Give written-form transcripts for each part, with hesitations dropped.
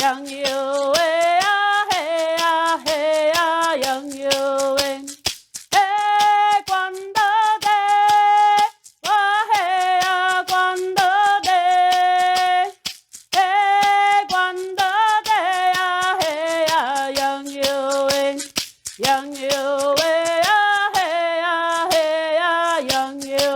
young you hey ya young you hey cuando de wa hey ya cuando de hey cuando de hey ya young you young you hey ya young you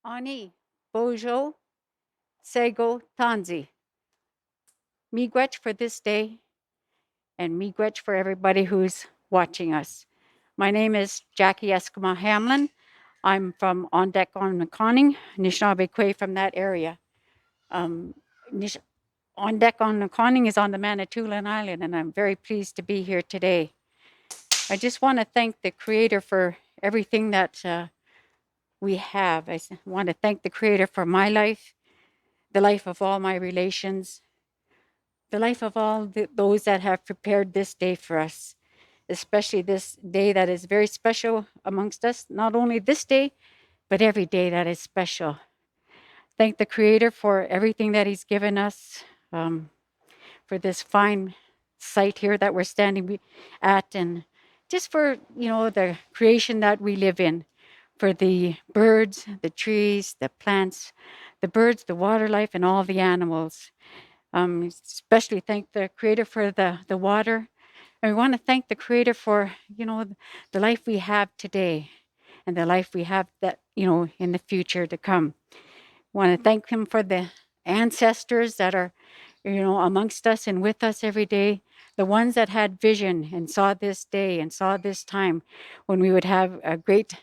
Ani, Bojo, Sego, Tanzi. Miigwech for this day, and miigwech for everybody who's watching us. My name is Jackie Eskimo Hamlin. I'm from On Deck on Nakoning, Anishinaabe from that area. On Deck on Nakoning is on the Manitoulin Island, and I'm very pleased to be here today. I just want to thank the Creator for everything that we have. I want to thank the Creator for my life, the life of all my relations, the life of all those that have prepared this day for us, especially this day that is very special amongst us. Not only this day, but every day that is special. Thank the Creator for everything that He's given us, for this fine site here that we're standing at, and just for, the creation that we live in, for the birds, the trees, the plants, the birds, the water life, and all the animals. Especially thank the Creator for the water. And we want to thank the Creator for, the life we have today and the life we have that, in the future to come. Want to thank Him for the ancestors that are, amongst us and with us every day, the ones that had vision and saw this day and saw this time when we would have a great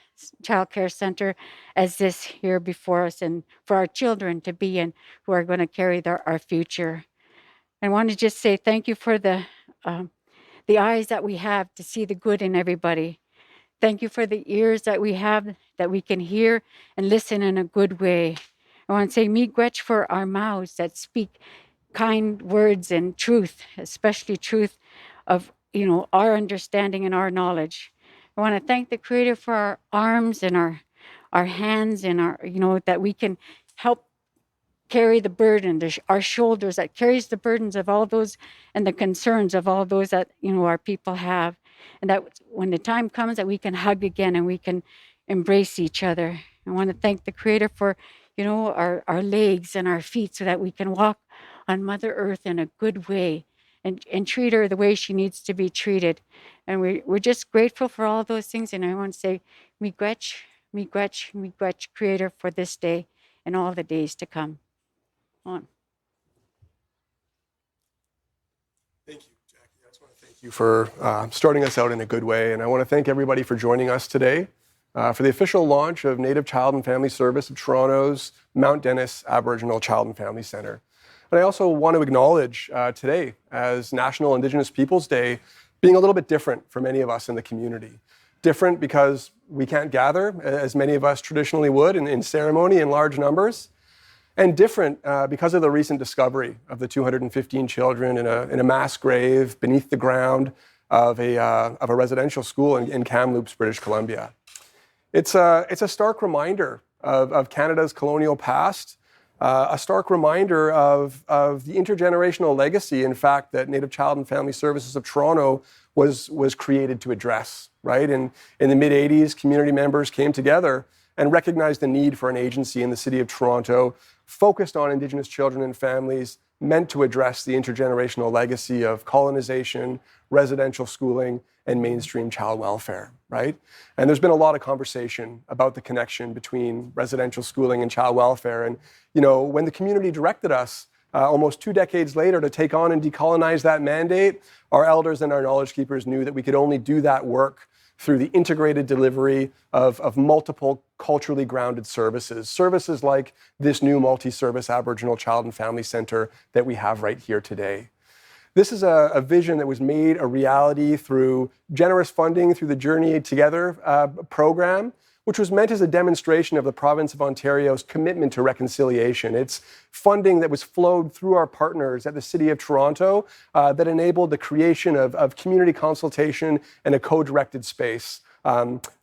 child care center as this here before us, and for our children to be in, who are going to carry our future. I want to just say thank you for the eyes that we have to see the good in everybody. Thank you for the ears that we have, that we can hear and listen in a good way. I want to say miigwech for our mouths that speak kind words and truth, especially truth of, our understanding and our knowledge. I want to thank the Creator for our arms and our hands and our, that we can help carry the burden, our shoulders that carries the burdens of all those and the concerns of all those that, our people have. And that when the time comes that we can hug again and we can embrace each other. I want to thank the Creator for, our legs and our feet so that we can walk on Mother Earth in a good way and treat her the way she needs to be treated. And we're just grateful for all those things. And I want to say, miigwech, miigwech, miigwech, Creator, for this day and all the days to come. On. Thank you, Jackie. I just want to thank you for starting us out in a good way. And I want to thank everybody for joining us today for the official launch of Native Child and Family Service of Toronto's Mount Dennis Aboriginal Child and Family Centre. And I also want to acknowledge today as National Indigenous Peoples Day being a little bit different for many of us in the community. Different because we can't gather, as many of us traditionally would, in ceremony in large numbers. And different because of the recent discovery of the 215 children in a mass grave beneath the ground of a residential school in Kamloops, British Columbia. It's a stark reminder of Canada's colonial past, a stark reminder of the intergenerational legacy, in fact, that Native Child and Family Services of Toronto was created to address, right? In the mid-'80s, community members came together and recognized the need for an agency in the city of Toronto focused on Indigenous children and families, meant to address the intergenerational legacy of colonization, residential schooling, and mainstream child welfare, right? And there's been a lot of conversation about the connection between residential schooling and child welfare. And, you know, when the community directed us almost 2 decades later to take on and decolonize that mandate, our elders and our knowledge keepers knew that we could only do that work through the integrated delivery of multiple culturally grounded services like this new multi-service Aboriginal Child and Family Centre that we have right here today. This is a vision that was made a reality through generous funding through the Journey Together program, which was meant as a demonstration of the province of Ontario's commitment to reconciliation. It's funding that was flowed through our partners at the City of Toronto that enabled the creation of community consultation and a co-directed space,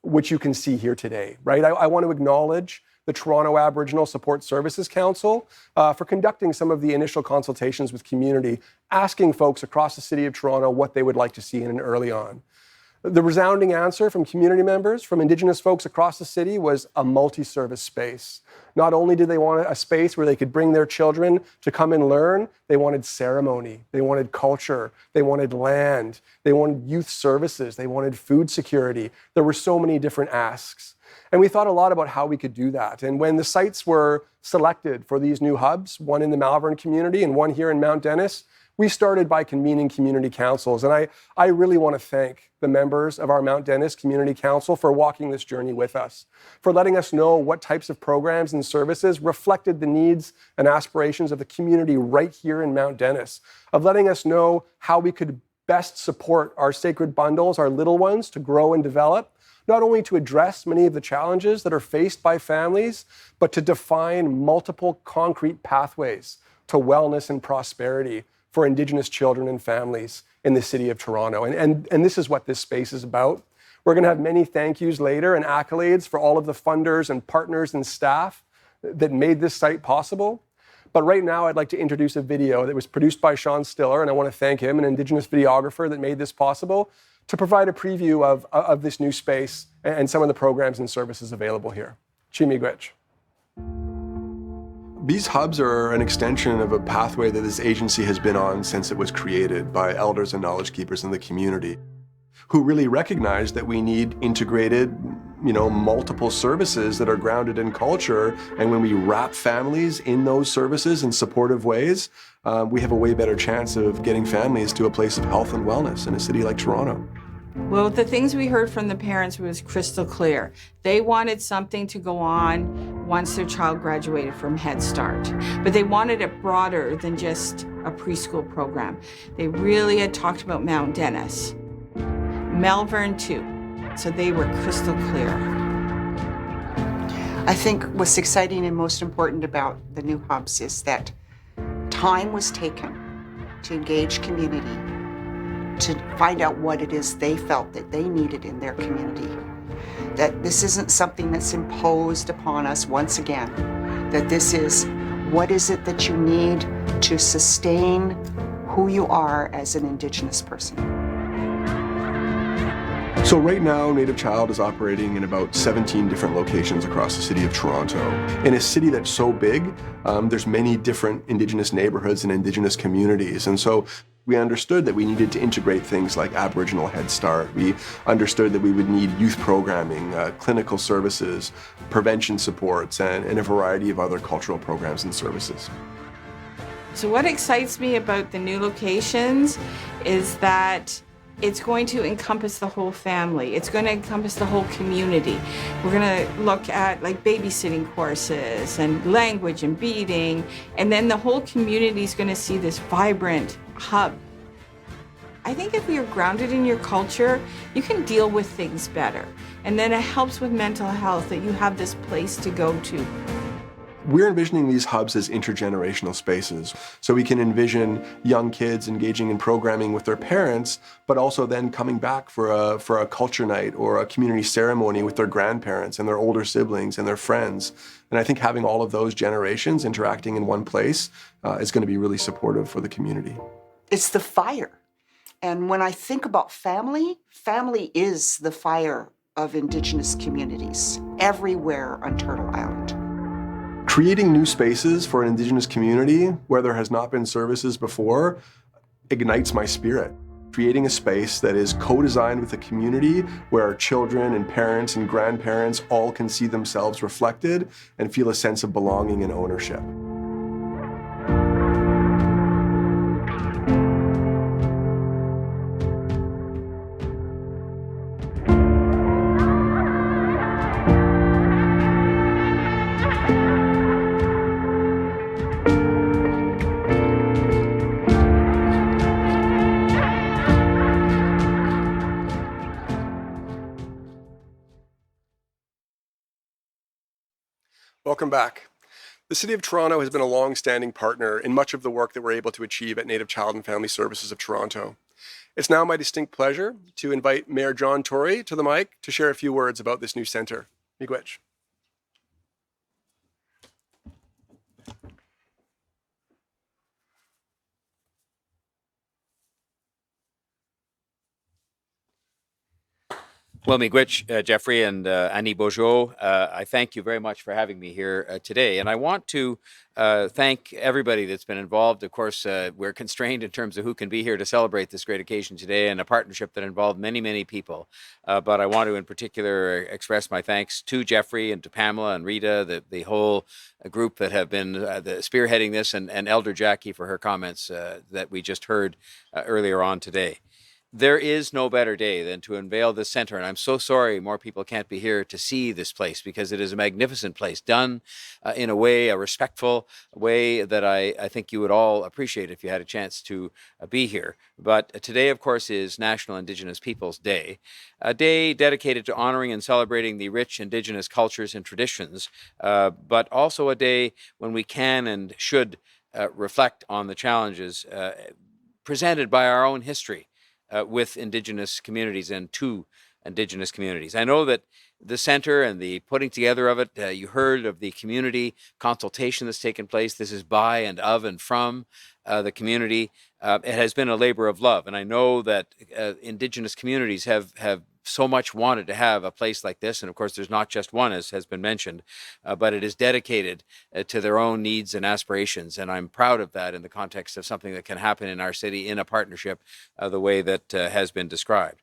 which you can see here today, right? I want to acknowledge the Toronto Aboriginal Support Services Council for conducting some of the initial consultations with community, asking folks across the City of Toronto what they would like to see in an EarlyON. The resounding answer from community members, from Indigenous folks across the city, was a multi-service space. Not only did they want a space where they could bring their children to come and learn, they wanted ceremony, they wanted culture, they wanted land, they wanted youth services, they wanted food security. There were so many different asks. And we thought a lot about how we could do that. And when the sites were selected for these new hubs, one in the Malvern community and one here in Mount Dennis, we started by convening community councils. And I really want to thank the members of our Mount Dennis Community Council for walking this journey with us, for letting us know what types of programs and services reflected the needs and aspirations of the community right here in Mount Dennis, of letting us know how we could best support our sacred bundles, our little ones, to grow and develop, not only to address many of the challenges that are faced by families, but to define multiple concrete pathways to wellness and prosperity for Indigenous children and families in the City of Toronto. And this is what this space is about. We're going to have many thank yous later and accolades for all of the funders and partners and staff that made this site possible. But right now, I'd like to introduce a video that was produced by Sean Stiller, and I want to thank him, an Indigenous videographer that made this possible, to provide a preview of this new space and some of the programs and services available here. Miigwech. These hubs are an extension of a pathway that this agency has been on since it was created by elders and knowledge keepers in the community, who really recognize that we need integrated, multiple services that are grounded in culture. And when we wrap families in those services in supportive ways, we have a way better chance of getting families to a place of health and wellness in a city like Toronto. Well, the things we heard from the parents was crystal clear. They wanted something to go on once their child graduated from Head Start, but they wanted it broader than just a preschool program. They really had talked about Mount Dennis, Malvern too, so they were crystal clear. I think what's exciting and most important about the new hubs is that time was taken to engage community, to find out what it is they felt that they needed in their community. That this isn't something that's imposed upon us once again. That this is, what is it that you need to sustain who you are as an Indigenous person? So right now, Native Child is operating in about 17 different locations across the City of Toronto. In a city that's so big, there's many different Indigenous neighborhoods and Indigenous communities. And so We understood that we needed to integrate things like Aboriginal Head Start. We understood that we would need youth programming, clinical services, prevention supports, and a variety of other cultural programs and services. So what excites me about the new locations is that it's going to encompass the whole family. It's going to encompass the whole community. We're going to look at like babysitting courses and language and beading, and then the whole community is going to see this vibrant hub. I think if you're grounded in your culture, you can deal with things better. And then it helps with mental health that you have this place to go to. We're envisioning these hubs as intergenerational spaces. So we can envision young kids engaging in programming with their parents, but also then coming back for a culture night or a community ceremony with their grandparents and their older siblings and their friends. And I think having all of those generations interacting in one place is going to be really supportive for the community. It's the fire. And when I think about family, family is the fire of Indigenous communities everywhere on Turtle Island. Creating new spaces for an Indigenous community where there has not been services before ignites my spirit. Creating a space that is co-designed with a community where children and parents and grandparents all can see themselves reflected and feel a sense of belonging and ownership. Welcome back. The City of Toronto has been a long-standing partner in much of the work that we're able to achieve at Native Child and Family Services of Toronto. It's now my distinct pleasure to invite Mayor John Tory to the mic to share a few words about this new centre. Miigwech. Well, miigwech, Jeffrey and Annie Bojo, I thank you very much for having me here today. And I want to thank everybody that's been involved. Of course, we're constrained in terms of who can be here to celebrate this great occasion today, and a partnership that involved many, many people. But I want to in particular express my thanks to Jeffrey and to Pamela and Rita, the whole group that have been spearheading this, and Elder Jackie for her comments that we just heard earlier on today. There is no better day than to unveil this center, and I'm so sorry more people can't be here to see this place, because it is a magnificent place, done in a way, a respectful way that I think you would all appreciate if you had a chance to be here. But today, of course, is National Indigenous Peoples Day, a day dedicated to honoring and celebrating the rich Indigenous cultures and traditions, but also a day when we can and should reflect on the challenges presented by our own history with Indigenous communities and to Indigenous communities. I know that the center and the putting together of it, you heard of the community consultation that's taken place. This is by and of and from the community. It has been a labor of love, and I know that Indigenous communities have so much wanted to have a place like this. And of course, there's not just one, as has been mentioned, but it is dedicated to their own needs and aspirations. And I'm proud of that in the context of something that can happen in our city in a partnership the way that has been described.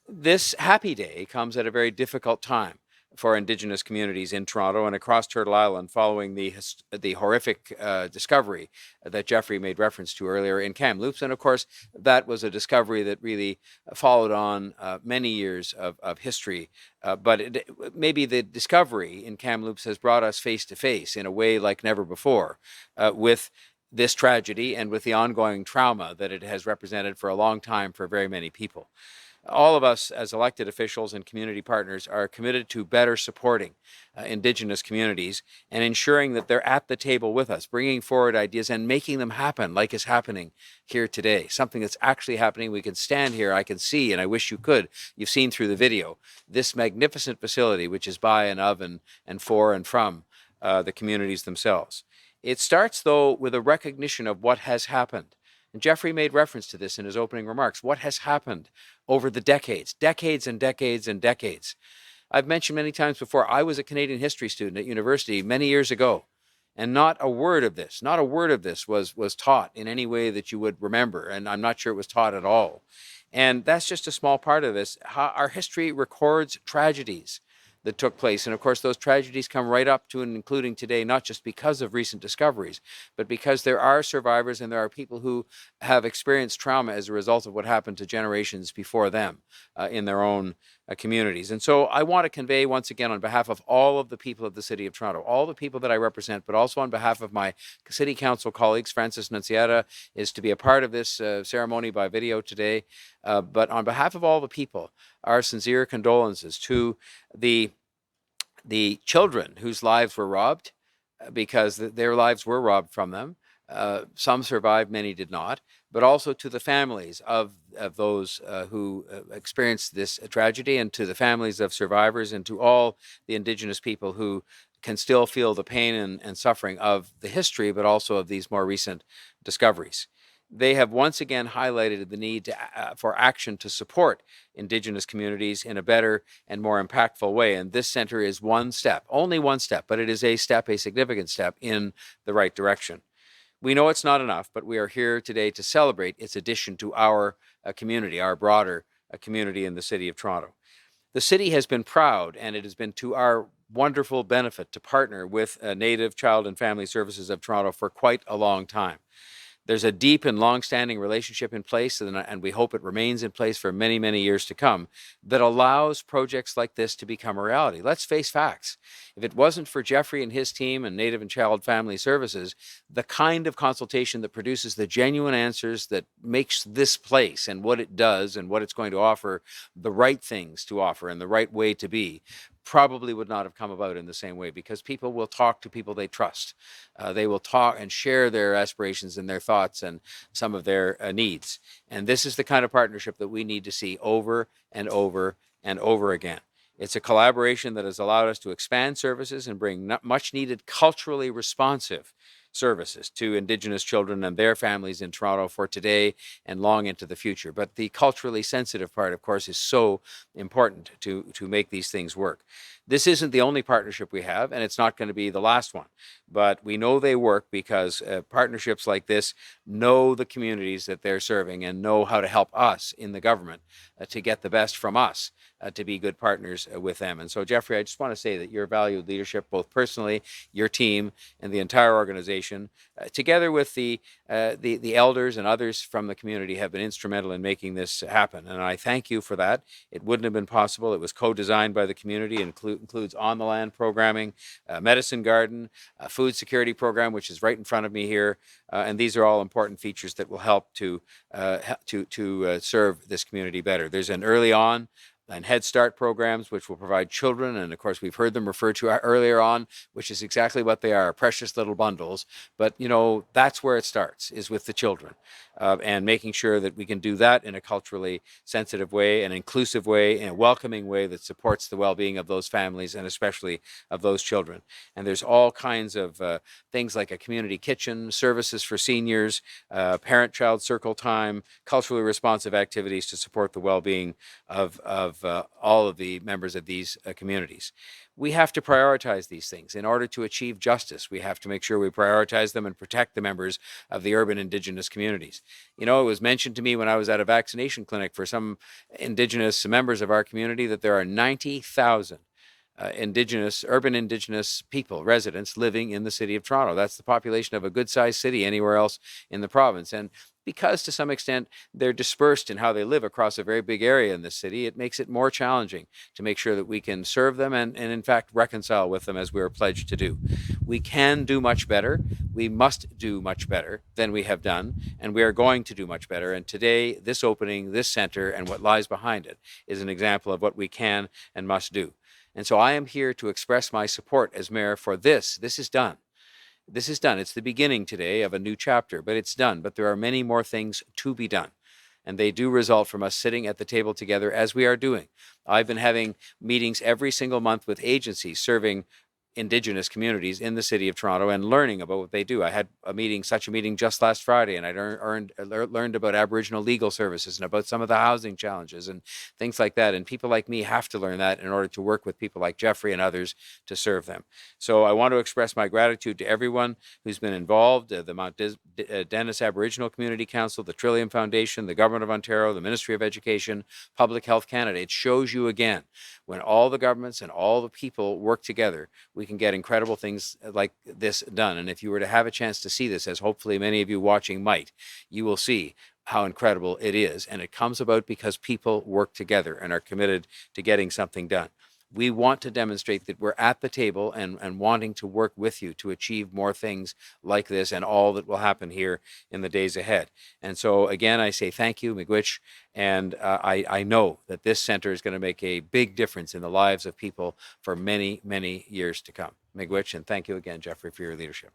This happy day comes at a very difficult time for Indigenous communities in Toronto and across Turtle Island following the horrific discovery that Jeffrey made reference to earlier in Kamloops. And of course, that was a discovery that really followed on many years of history. But maybe the discovery in Kamloops has brought us face to face in a way like never before with this tragedy and with the ongoing trauma that it has represented for a long time for very many people. All of us as elected officials and community partners are committed to better supporting Indigenous communities and ensuring that they're at the table with us, bringing forward ideas and making them happen like is happening here today. Something that's actually happening. We can stand here, I can see, and I wish you could. You've seen through the video, this magnificent facility, which is by and of and for and from the communities themselves. It starts, though, with a recognition of what has happened. And Jeffrey made reference to this in his opening remarks. What has happened over the decades and decades and decades? I've mentioned many times before, I was a Canadian history student at university many years ago. And not a word of this, was taught in any way that you would remember. And I'm not sure it was taught at all. And that's just a small part of this. Our history records tragedies that took place. And of course, those tragedies come right up to and including today, not just because of recent discoveries, but because there are survivors and there are people who have experienced trauma as a result of what happened to generations before them in their own communities. And so I want to convey once again on behalf of all of the people of the City of Toronto, all the people that I represent, but also on behalf of my City Council colleagues. Francis Nunziata is to be a part of this ceremony by video today. But on behalf of all the people, our sincere condolences to the children whose lives were robbed because their lives were robbed from them. Some survived, many did not, but also to the families of those who experienced this tragedy, and to the families of survivors, and to all the Indigenous people who can still feel the pain and suffering of the history, but also of these more recent discoveries. They have once again highlighted the need for action to support Indigenous communities in a better and more impactful way. And this center is one step, only one step, but it is a step, a significant step in the right direction. We know it's not enough, but we are here today to celebrate its addition to our community, our broader community in the City of Toronto. The city has been proud, and it has been to our wonderful benefit to partner with Native Child and Family Services of Toronto for quite a long time. There's a deep and long-standing relationship in place, and we hope it remains in place for many, many years to come, that allows projects like this to become a reality. Let's face facts. If it wasn't for Jeffrey and his team and Native and Child Family Services, the kind of consultation that produces the genuine answers that makes this place and what it does and what it's going to offer the right things to offer and the right way to be, probably would not have come about in the same way, because people will talk to people they trust. They will talk and share their aspirations and their thoughts and some of their needs. And this is the kind of partnership that we need to see over and over and over again. It's a collaboration that has allowed us to expand services and bring much needed culturally responsive services to Indigenous children and their families in Toronto for today and long into the future. But the culturally sensitive part, of course, is so important to make these things work. This isn't the only partnership we have, and it's not going to be the last one. But we know they work because partnerships like this know the communities that they're serving and know how to help us in the government to get the best from us, to be good partners with them. And so, Jeffrey, I just want to say that your valued leadership, both personally, your team, and the entire organization, together with the elders and others from the community, have been instrumental in making this happen. And I thank you for that. It wouldn't have been possible. It was co-designed by the community, includes on-the-land programming, medicine garden, food security program, which is right in front of me here. And these are all important features that will help to serve this community better. There's an EarlyON and Head Start programs, which will provide children, and of course we've heard them referred to earlier on, which is exactly what they are, precious little bundles. But you know, that's where it starts, is with the children, and making sure that we can do that in a culturally sensitive way, an inclusive way, in a welcoming way that supports the well-being of those families and especially of those children. And there's all kinds of things like a community kitchen, services for seniors, parent-child circle time, culturally responsive activities to support the well-being of all of the members of these communities. We have to prioritize these things. In order to achieve justice, we have to make sure we prioritize them and protect the members of the urban Indigenous communities. You know, it was mentioned to me when I was at a vaccination clinic for some Indigenous members of our community that there are 90,000 urban Indigenous people, residents living in the City of Toronto. That's the population of a good-sized city anywhere else in the province. And because to some extent they're dispersed in how they live across a very big area in this city, it makes it more challenging to make sure that we can serve them and in fact reconcile with them, as we are pledged to do. We can do much better. We must do much better than we have done, and we are going to do much better. And today, this opening, this center, and what lies behind it is an example of what we can and must do. And so I am here to express my support as mayor for this. This is done. This is done. It's the beginning today of a new chapter, but it's done. But there are many more things to be done. And they do result from us sitting at the table together, as we are doing. I've been having meetings every single month with agencies serving Indigenous communities in the city of Toronto and learning about what they do. I had such a meeting just last Friday, and I learned about Aboriginal legal services and about some of the housing challenges and things like that. And people like me have to learn that in order to work with people like Jeffrey and others to serve them. So I want to express my gratitude to everyone who's been involved, the Mount Dennis Aboriginal Community Council, the Trillium Foundation, the Government of Ontario, the Ministry of Education, Public Health Canada. It shows you again, when all the governments and all the people work together, we can get incredible things like this done. And if you were to have a chance to see this, as hopefully many of you watching might, you will see how incredible it is. And it comes about because people work together and are committed to getting something done. We want to demonstrate that we're at the table and wanting to work with you to achieve more things like this and all that will happen here in the days ahead. And so again, I say thank you, Miigwech, and I know that this center is going to make a big difference in the lives of people for many, many years to come. Miigwech, and thank you again, Jeffrey, for your leadership.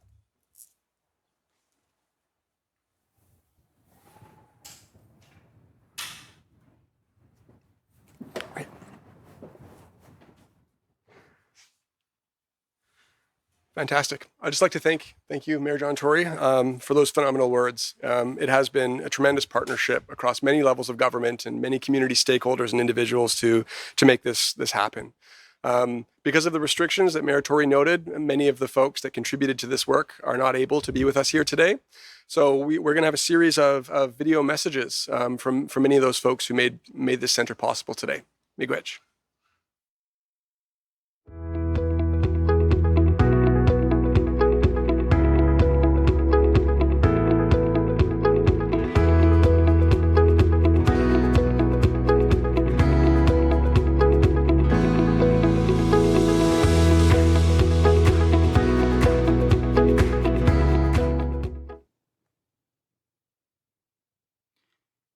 Fantastic. I'd just like to thank you, Mayor John Tory, for those phenomenal words. It has been a tremendous partnership across many levels of government and many community stakeholders and individuals to make this happen. Because of the restrictions that Mayor Tory noted, many of the folks that contributed to this work are not able to be with us here today. So we're going to have a series of video messages from many of those folks who made this center possible today. Miigwech.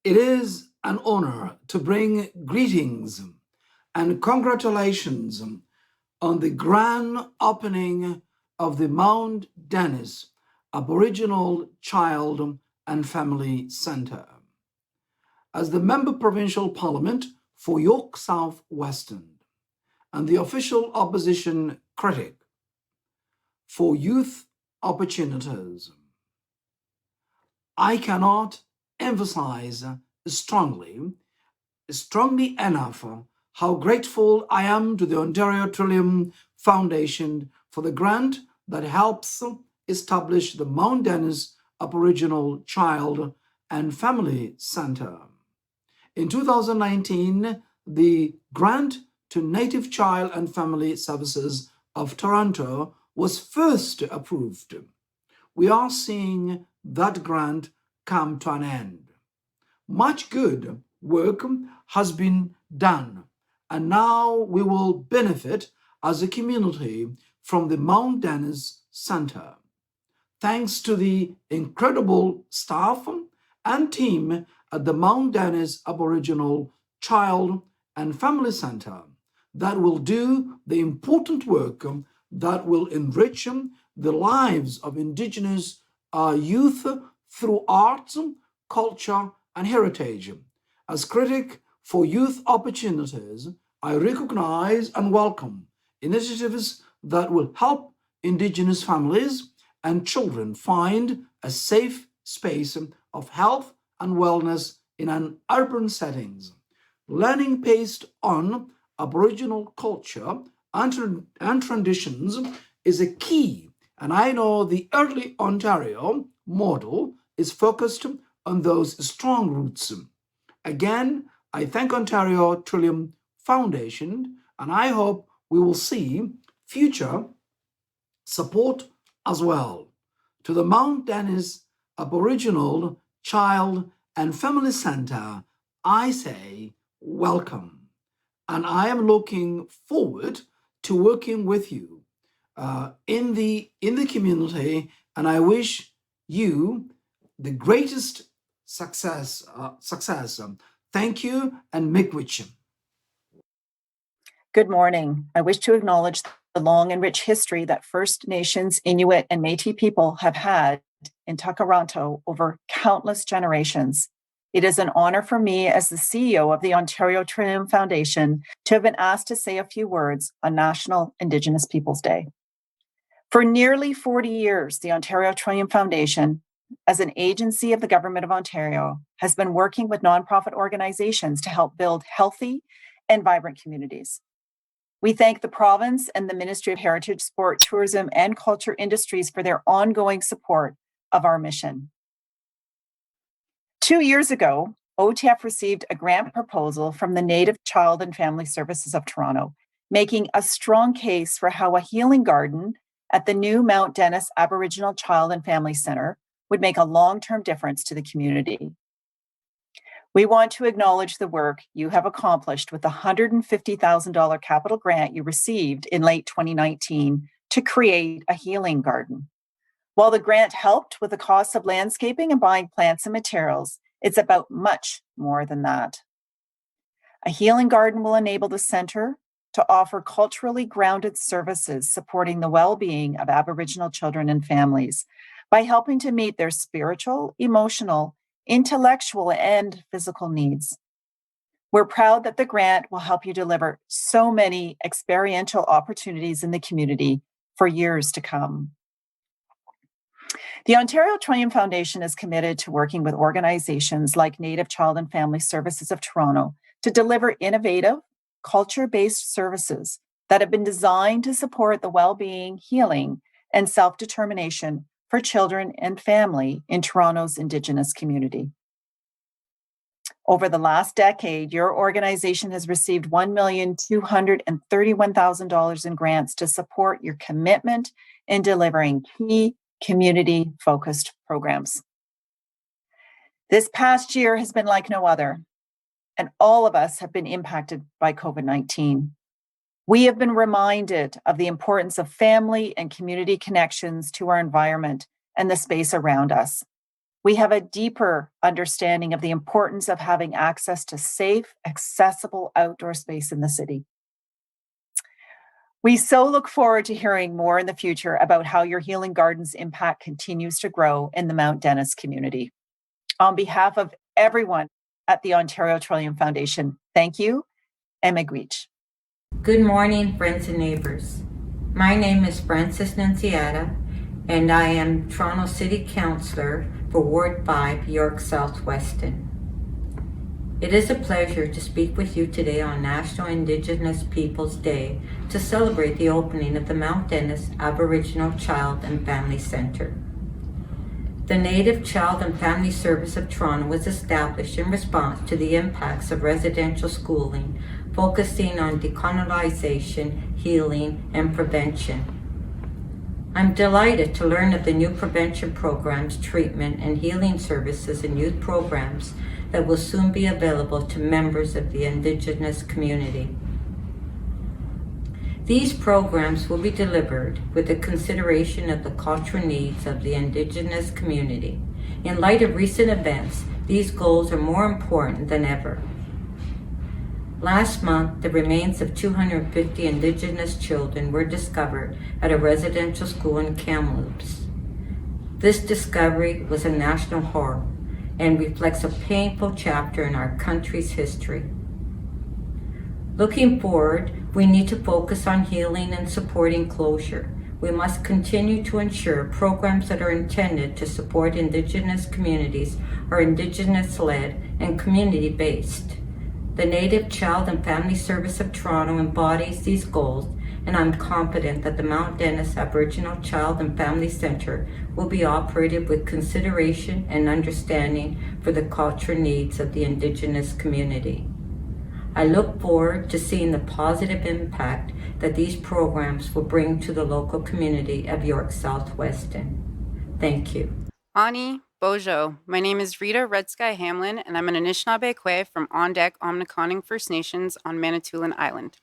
It is an honor to bring greetings and congratulations on the grand opening of the Mount Dennis Aboriginal Child and Family Centre. As the Member Provincial Parliament for York South Western and the official opposition critic for youth opportunities, I cannot emphasize strongly enough how grateful I am to the Ontario Trillium Foundation for the grant that helps establish the Mount Dennis Aboriginal Child and Family Centre. In 2019, the grant to Native Child and Family Services of Toronto was first approved. We are seeing that grant come to an end. Much good work has been done, and now we will benefit as a community from the Mount Dennis Centre. Thanks to the incredible staff and team at the Mount Dennis Aboriginal Child and Family Centre that will do the important work that will enrich the lives of Indigenous youth through arts, culture, and heritage. As critic for youth opportunities, I recognize and welcome initiatives that will help Indigenous families and children find a safe space of health and wellness in an urban settings. Learning based on Aboriginal culture and traditions is a key, and I know the Early Ontario model is focused on those strong roots. Again, I thank Ontario Trillium Foundation, and I hope we will see future support as well. To the Mount Dennis Aboriginal Child and Family Centre, I say welcome. And I am looking forward to working with you in the community, and I wish you the greatest success. Thank you, and miigwech. Good morning. I wish to acknowledge the long and rich history that First Nations, Inuit, and Métis people have had in Takaranto over countless generations. It is an honor for me as the CEO of the Ontario Trillium Foundation to have been asked to say a few words on National Indigenous Peoples Day. For nearly 40 years, the Ontario Trillium Foundation, as an agency of the Government of Ontario, has been working with nonprofit organizations to help build healthy and vibrant communities. We thank the province and the Ministry of Heritage, Sport, Tourism, and Culture Industries for their ongoing support of our mission. 2 years ago, OTF received a grant proposal from the Native Child and Family Services of Toronto, making a strong case for how a healing garden at the new Mount Dennis Aboriginal Child and Family Centre would make a long-term difference to the community. We want to acknowledge the work you have accomplished with the $150,000 capital grant you received in late 2019 to create a healing garden. While the grant helped with the cost of landscaping and buying plants and materials, it's about much more than that. A healing garden will enable the centre to offer culturally grounded services supporting the well-being of Aboriginal children and families by helping to meet their spiritual, emotional, intellectual, and physical needs. We're proud that the grant will help you deliver so many experiential opportunities in the community for years to come. The Ontario Trillium Foundation is committed to working with organizations like Native Child and Family Services of Toronto to deliver innovative, culture-based services that have been designed to support the well-being, healing, and self-determination for children and family in Toronto's Indigenous community. Over the last decade, your organization has received $1,231,000 in grants to support your commitment in delivering key community-focused programs. This past year has been like no other, and all of us have been impacted by COVID-19. We have been reminded of the importance of family and community connections to our environment and the space around us. We have a deeper understanding of the importance of having access to safe, accessible outdoor space in the city. We so look forward to hearing more in the future about how your Healing Gardens impact continues to grow in the Mount Dennis community. On behalf of everyone at the Ontario Trillium Foundation, thank you and miigwech. Good morning, friends and neighbors. My name is Frances Nunciata, and I am Toronto City Councillor for Ward 5, York South Weston. It is a pleasure to speak with you today on National Indigenous Peoples Day to celebrate the opening of the Mount Dennis Aboriginal Child and Family Centre. The Native Child and Family Service of Toronto was established in response to the impacts of residential schooling, focusing on decolonization, healing, and prevention. I'm delighted to learn of the new prevention programs, treatment, and healing services and youth programs that will soon be available to members of the Indigenous community. These programs will be delivered with the consideration of the cultural needs of the Indigenous community. In light of recent events, these goals are more important than ever. Last month, the remains of 250 Indigenous children were discovered at a residential school in Kamloops. This discovery was a national horror and reflects a painful chapter in our country's history. Looking forward, we need to focus on healing and supporting closure. We must continue to ensure programs that are intended to support Indigenous communities are Indigenous-led and community-based. The Native Child and Family Service of Toronto embodies these goals, and I'm confident that the Mount Dennis Aboriginal Child and Family Centre will be operated with consideration and understanding for the cultural needs of the Indigenous community. I look forward to seeing the positive impact that these programs will bring to the local community of York South Weston. Thank you. Ani Bojo. My name is Rita Red Sky Hamlin, and I'm an Anishinaabe Kwe from On Deck Omnicotting First Nations on Manitoulin Island.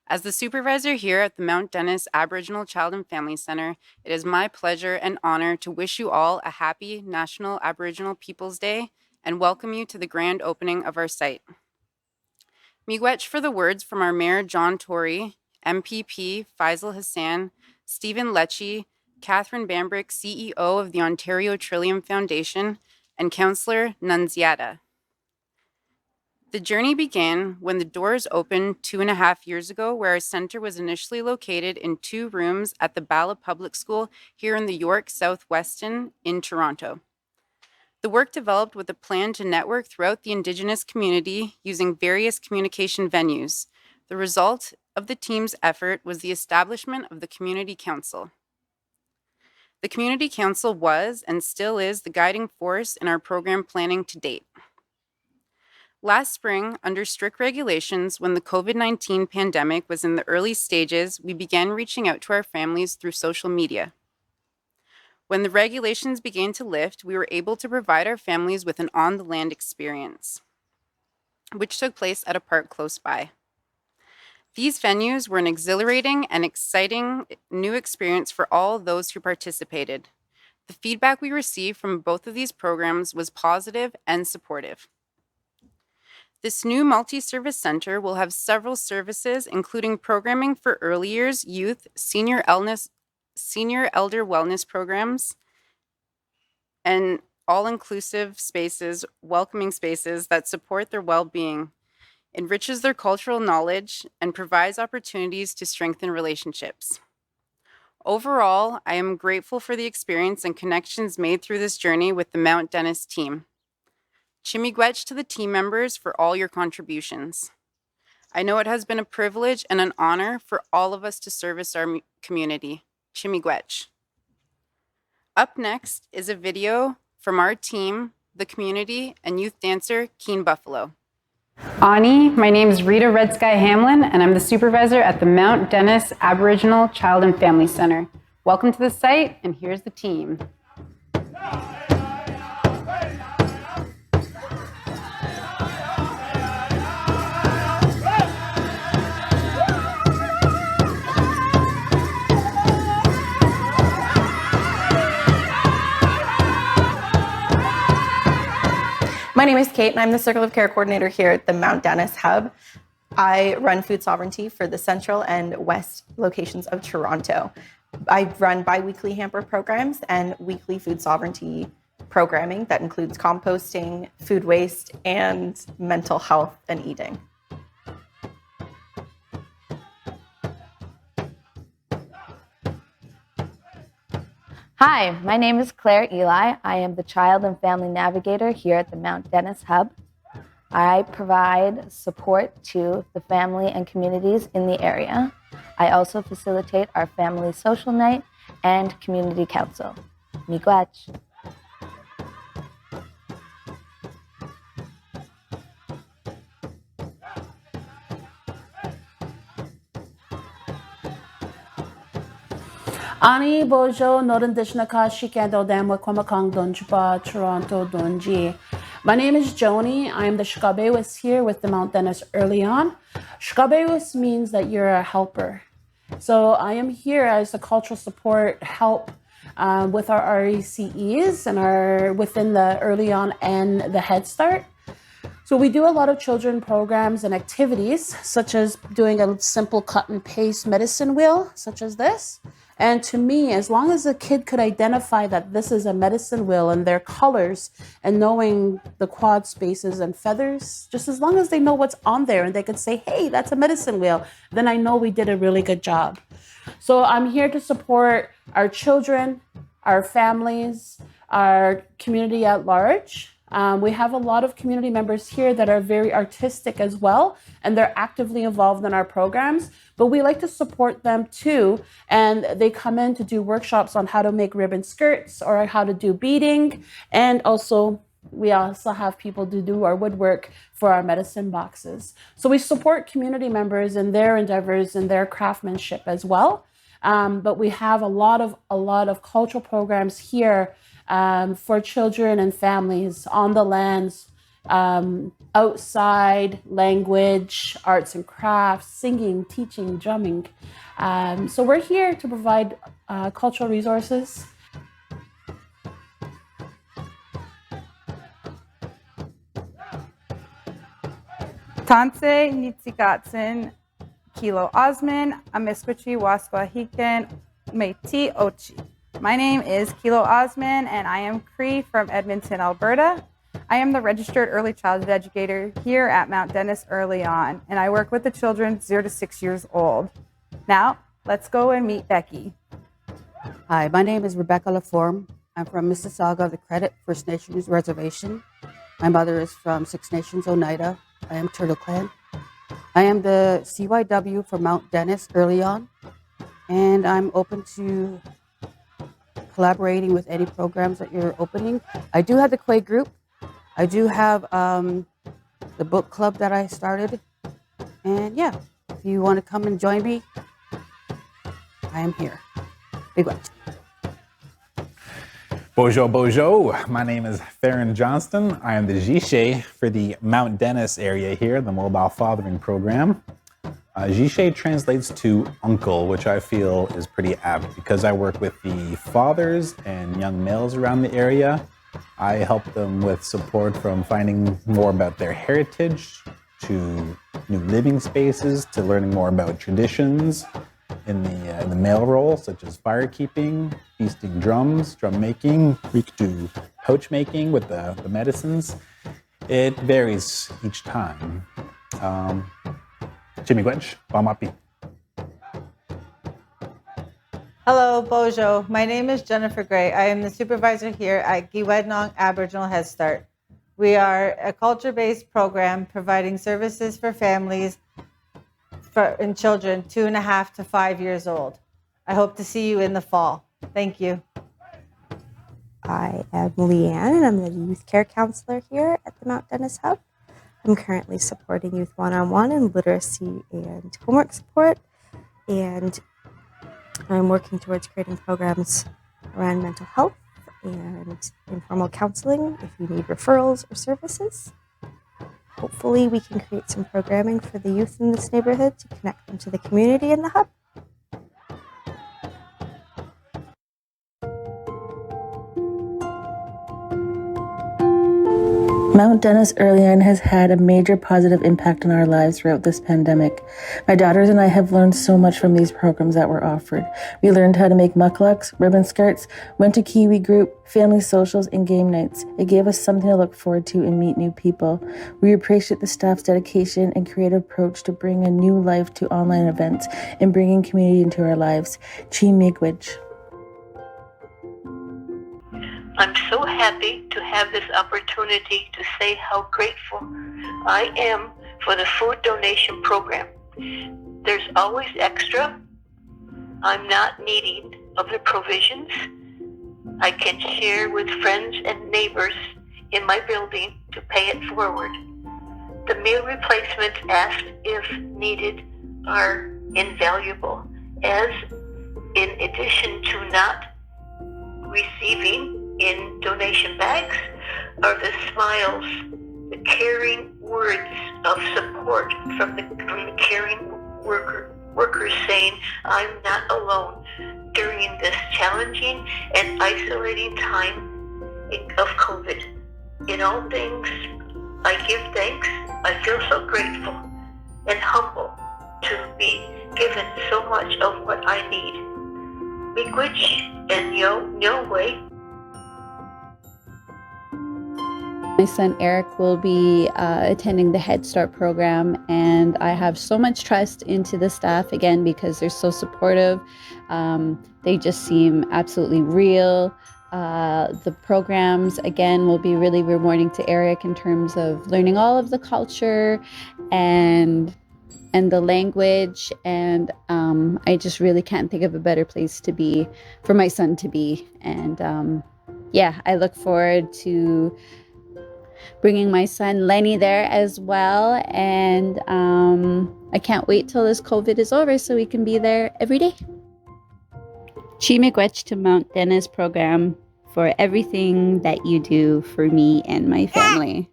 As the supervisor here at the Mount Dennis Aboriginal Child and Family Centre, it is my pleasure and honor to wish you all a happy National Aboriginal Peoples Day and welcome you to the grand opening of our site. Miigwech for the words from our Mayor John Tory, MPP Faisal Hassan, Stephen Lecce, Catherine Bambrick, CEO of the Ontario Trillium Foundation, and Councillor Nunziata. The journey began when the doors opened 2.5 years ago, where our center was initially located in 2 rooms at the Bala Public School here in the York South Weston in Toronto. The work developed with a plan to network throughout the Indigenous community using various communication venues. The result of the team's effort was the establishment of the Community Council. The Community Council was and still is the guiding force in our program planning to date. Last spring, under strict regulations, when the COVID-19 pandemic was in the early stages, we began reaching out to our families through social media. When the regulations began to lift, we were able to provide our families with an on-the-land experience, which took place at a park close by. These venues were an exhilarating and exciting new experience for all those who participated. The feedback we received from both of these programs was positive and supportive. This new multi-service center will have several services, including programming for early years, youth, senior elder wellness programs, and all-inclusive spaces, welcoming spaces that support their well-being, enriches their cultural knowledge, and provides opportunities to strengthen relationships. Overall, I am grateful for the experience and connections made through this journey with the Mount Dennis team. Kiiwednong to the team members for all your contributions. I know it has been a privilege and an honor for all of us to service our community. Kiiwednong. Up next is a video from our team, the community, and youth dancer, Keen Buffalo. Ani, my name is Rita Red Sky Hamlin, and I'm the supervisor at the Mount Dennis Aboriginal Child and Family Center. Welcome to the site, and here's the team. My name is Kate, and I'm the Circle of Care Coordinator here at the Mount Dennis Hub. I run food sovereignty for the central and west locations of Toronto. I run bi-weekly hamper programs and weekly food sovereignty programming that includes composting, food waste, and mental health and eating. Hi, my name is Claire Eli. I am the Child and Family Navigator here at the Mount Dennis Hub. I provide support to the family and communities in the area. I also facilitate our family social night and community council. Miigwech. Ani Bojo Norandishnaka Shikando Damwa Kwamakong Donjba Toronto Donji. My name is Joni. I am the Shkabewis here with the Mount Dennis EarlyON. Shkabewis means that you're a helper. So I am here as the cultural support help with our RECEs and within the EarlyON and the Head Start. So we do a lot of children programs and activities, such as doing a simple cut and paste medicine wheel, such as this. And to me, as long as a kid could identify that this is a medicine wheel and their colors and knowing the quad spaces and feathers, just as long as they know what's on there and they could say, hey, that's a medicine wheel, then I know we did a really good job. So I'm here to support our children, our families, our community at large. We have a lot of community members here that are very artistic as well, and they're actively involved in our programs, but we like to support them too. And they come in to do workshops on how to make ribbon skirts or how to do beading. And we also have people to do our woodwork for our medicine boxes. So we support community members in their endeavors and their craftsmanship as well. But we have a lot of cultural programs here for children and families on the lands, outside, language, arts and crafts, singing, teaching, drumming. So we're here to provide cultural resources. Tanse Nitsikatsin Kilo Osman Amiskwichi Wasquahikan Meiti Ochi. My name is Kilo Osman and I am Cree from Edmonton, Alberta. I am the registered early childhood educator here at Mount Dennis EarlyON, and I work with the children 0 to 6 years old. Now, let's go and meet Becky. Hi, my name is Rebecca LaForme. I'm from Mississauga of the Credit First Nations Reservation. My mother is from Six Nations Oneida. I am Turtle Clan. I am the CYW for Mount Dennis EarlyON, and I'm open to collaborating with any programs that you're opening. I do have the Quay group. I do have the book club that I started. And yeah, if you want to come and join me, I am here. Big one. Bonjour. My name is Theron Johnston. I am the Jishe for the Mount Dennis area here, the Mobile Fathering Program. Jishe translates to uncle, which I feel is pretty apt because I work with the fathers and young males around the area. I help them with support from finding more about their heritage to new living spaces to learning more about traditions in the male role, such as firekeeping, feasting drums, drum making. We could do pouch making with the medicines. It varies each time. Kiiwednong Aboriginal. Hello, Bojo. My name is Jennifer Gray. I am the supervisor here at Kiiwednong Aboriginal Head Start. We are a culture-based program providing services for families and children 2.5 to 5 years old. I hope to see you in the fall. Thank you. I am Leanne, and I'm the youth care counselor here at the Mount Dennis Hub. I'm currently supporting youth one-on-one in literacy and homework support, and I'm working towards creating programs around mental health and informal counseling if you need referrals or services. Hopefully we can create some programming for the youth in this neighborhood to connect them to the community in the hub. Mount Dennis EarlyON has had a major positive impact on our lives throughout this pandemic. My daughters and I have learned so much from these programs that were offered. We learned how to make mucklucks, ribbon skirts, went to Kiwi group, family socials, and game nights. It gave us something to look forward to and meet new people. We appreciate the staff's dedication and creative approach to bring a new life to online events and bringing community into our lives. Kiiwednong. I'm so happy to have this opportunity to say how grateful I am for the food donation program. There's always extra. I'm not needing of the provisions. I can share with friends and neighbors in my building to pay it forward. The meal replacements asked if needed are invaluable, as in addition to not receiving in donation bags are the smiles, the caring words of support from the caring workers saying, I'm not alone during this challenging and isolating time of COVID. In all things, I give thanks. I feel so grateful and humble to be given so much of what I need. Miigwech and Yo way. My son Eric will be attending the Head Start program, and I have so much trust into the staff again because they're so supportive. They just seem absolutely real. The programs again will be really rewarding to Eric in terms of learning all of the culture and the language, and I just really can't think of a better place to be for my son to be. And yeah, I look forward to bringing my son Lenny there as well, and I can't wait till this COVID is over so we can be there every day. Kiiwednong to Mount Dennis program for everything that you do for me and my family.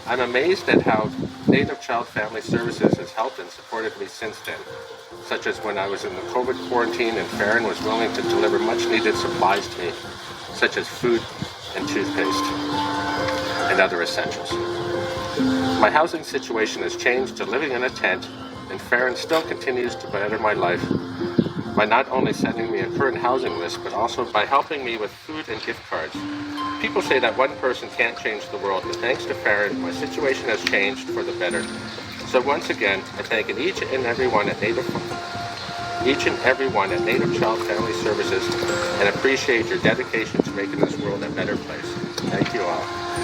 I'm amazed at how Native Child Family Services has helped and supported me since then, such as when I was in the COVID quarantine and Farron was willing to deliver much needed supplies to me, such as food and toothpaste and other essentials. My housing situation has changed to living in a tent, and Farron still continues to better my life by not only sending me a current housing list, but also by helping me with food and gift cards. People say that one person can't change the world, but thanks to Farron, my situation has changed for the better. So once again, I thank each and every one at Native Child Family Services and appreciate your dedication to making this world a better place. Thank you all.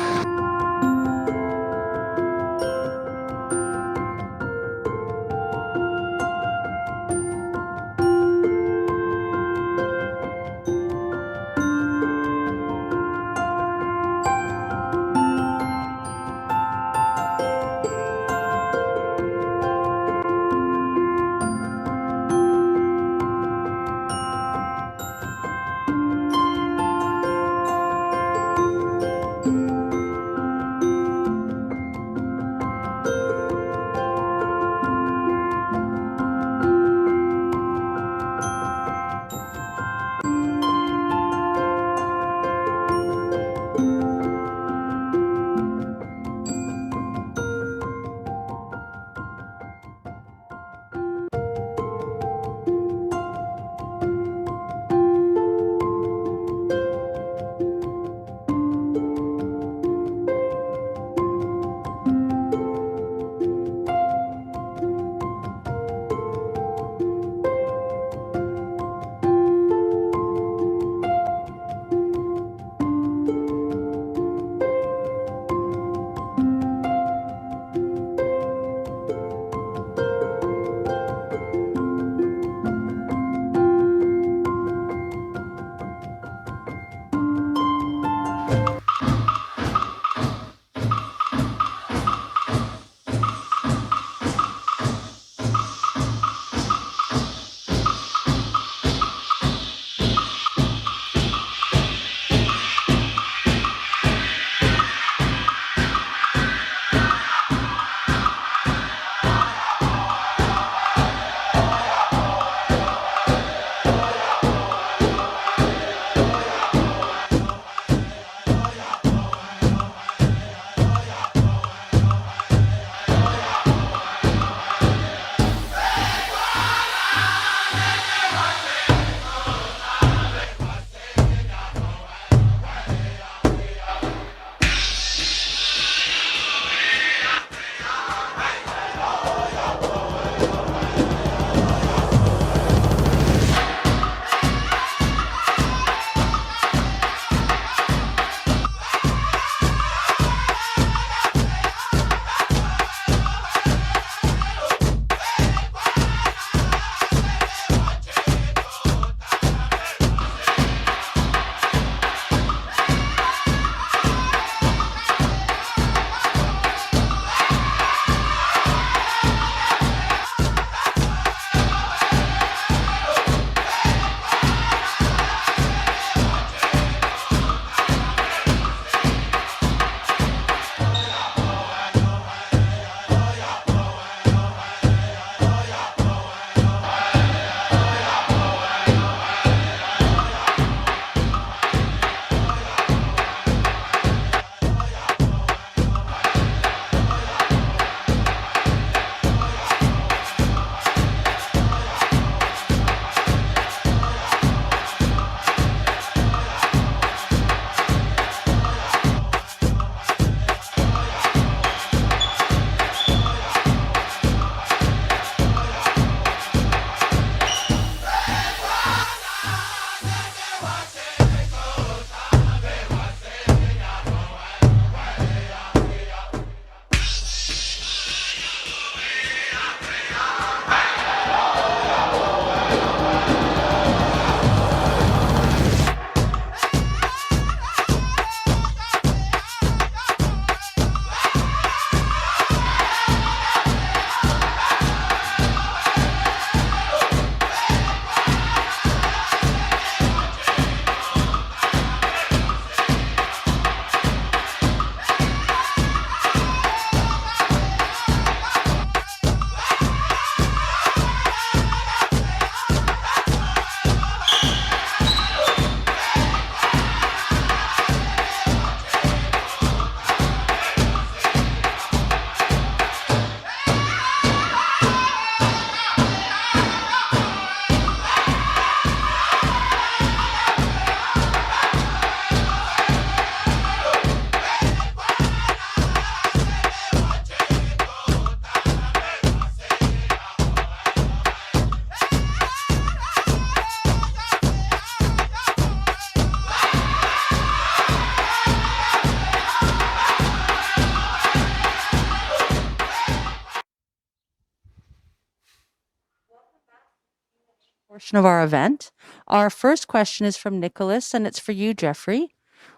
portion of our event. Our first question is from Nicholas, and it's for you, Jeffrey.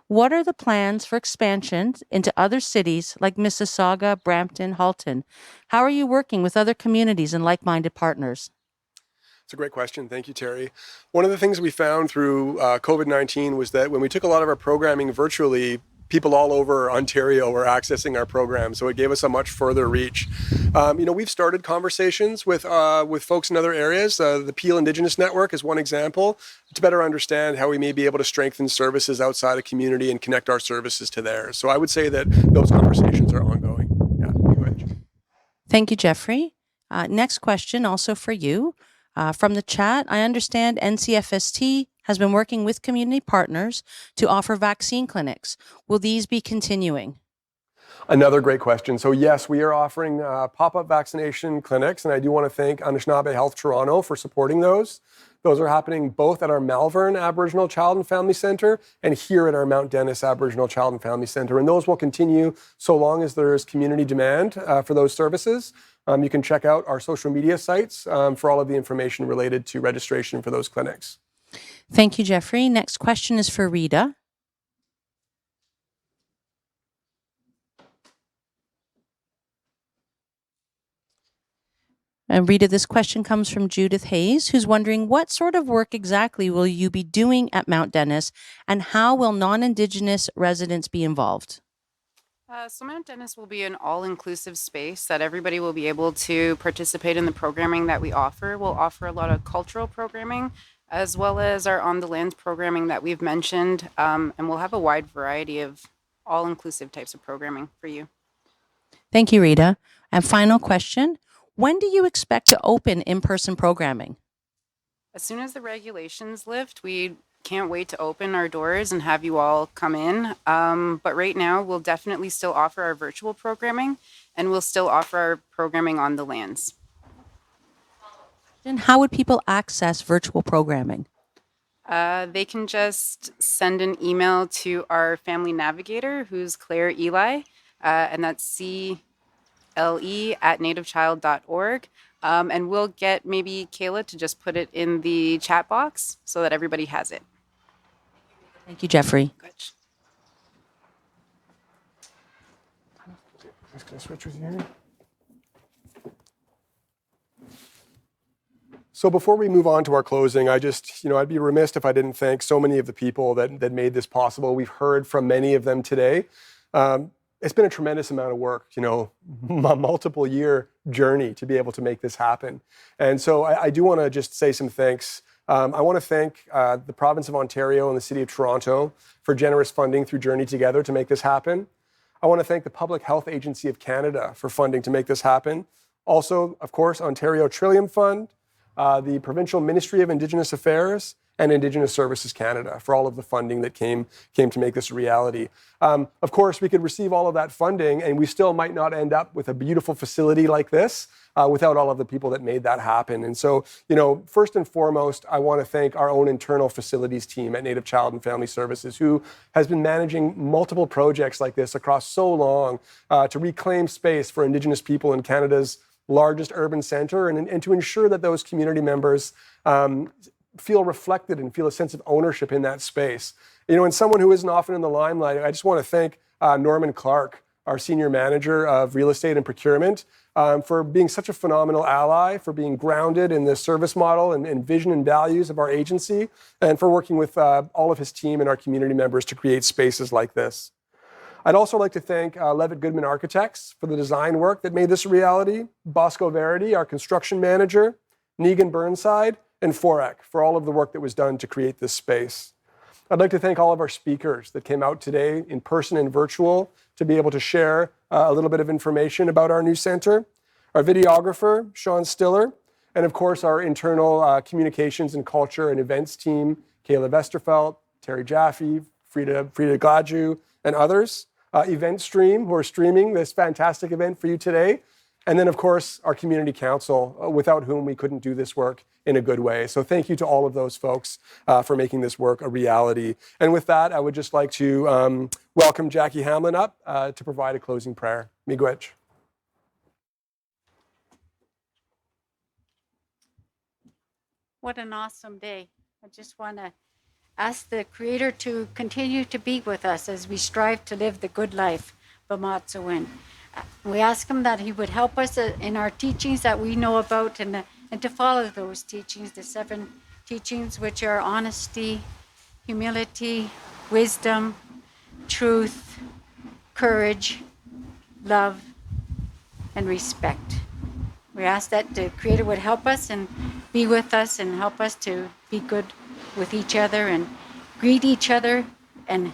What are the plans for expansion into other cities like Mississauga, Brampton, Halton? How are you working with other communities and like-minded partners? It's a great question. Thank you, Terry. One of the things we found through COVID-19 was that when we took a lot of our programming virtually, people all over Ontario were accessing our program, so it gave us a much further reach. We've started conversations with folks in other areas. The Peel Indigenous Network is one example to better understand how we may be able to strengthen services outside a community and connect our services to theirs. So I would say that those conversations are ongoing. Yeah, go ahead. Thank you, Jeffrey. Next question, also for you. From the chat, I understand NCFST has been working with community partners to offer vaccine clinics. Will these be continuing? Another great question. So yes, we are offering pop-up vaccination clinics, and I do want to thank Anishinaabe Health Toronto for supporting those. Those are happening both at our Malvern Aboriginal Child and Family Centre and here at our Mount Dennis Aboriginal Child and Family Centre. And those will continue so long as there is community demand for those services. You can check out our social media sites for all of the information related to registration for those clinics. Thank you, Jeffrey. Next question is for Rita. And Rita, this question comes from Judith Hayes, who's wondering what sort of work exactly will you be doing at Mount Dennis, and how will non-Indigenous residents be involved? So Mount Dennis will be an all-inclusive space that everybody will be able to participate in the programming that we offer. We'll offer a lot of cultural programming, as well as our on-the-lands programming that we've mentioned, and we'll have a wide variety of all-inclusive types of programming for you. Thank you, Rita. And final question, when do you expect to open in-person programming? As soon as the regulations lift, we can't wait to open our doors and have you all come in. But right now, we'll definitely still offer our virtual programming, and we'll still offer our programming on the lands. And how would people access virtual programming? They can just send an email to our family navigator, who's Claire Eli, and that's CLE@nativechild.org. And we'll get maybe Kayla to just put it in the chat box so that everybody has it. Thank you, Jeffrey. Good. Can I switch with you here? So before we move on to our closing, I'd be remiss if I didn't thank so many of the people that made this possible. We've heard from many of them today. It's been a tremendous amount of work, a multiple year journey to be able to make this happen. And so I do want to just say some thanks. I want to thank the province of Ontario and the city of Toronto for generous funding through Journey Together to make this happen. I want to thank the Public Health Agency of Canada for funding to make this happen. Also, of course, Ontario Trillium Fund, the Provincial Ministry of Indigenous Affairs, and Indigenous Services Canada for all of the funding that came to make this a reality. Of course, we could receive all of that funding and we still might not end up with a beautiful facility like this without all of the people that made that happen. And so, first and foremost, I want to thank our own internal facilities team at Native Child and Family Services, who has been managing multiple projects like this across so long to reclaim space for Indigenous people in Canada's largest urban centre and to ensure that those community members feel reflected and feel a sense of ownership in that space. And someone who isn't often in the limelight, I just want to thank Norman Clark, our Senior Manager of Real Estate and Procurement, for being such a phenomenal ally, for being grounded in the service model and vision and values of our agency, and for working with all of his team and our community members to create spaces like this. I'd also like to thank Levitt Goodman Architects for the design work that made this a reality, Bosco Verity, our construction manager, Negan Burnside, and Forek for all of the work that was done to create this space. I'd like to thank all of our speakers that came out today in person and virtual to be able to share a little bit of information about our new center, our videographer, Sean Stiller, and of course our internal communications and culture and events team, Kayla Vesterfelt, Terry Jaffe, Frida Gladju, and others. Event Stream, who are streaming this fantastic event for you today. And then, of course, our community council, without whom we couldn't do this work in a good way. So thank you to all of those folks for making this work a reality. And with that, I would just like to welcome Jackie Hamlin up to provide a closing prayer. Miigwech. What an awesome day. I just want to ask the Creator to continue to be with us as we strive to live the good life, Bamatsuwin. We ask Him that He would help us in our teachings that we know about and to follow those teachings, the 7 teachings, which are honesty, humility, wisdom, truth, courage, love, and respect. We ask that the Creator would help us and be with us and help us to be good with each other and greet each other and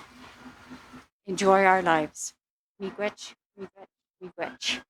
enjoy our lives. Miigwech, miigwech, miigwech.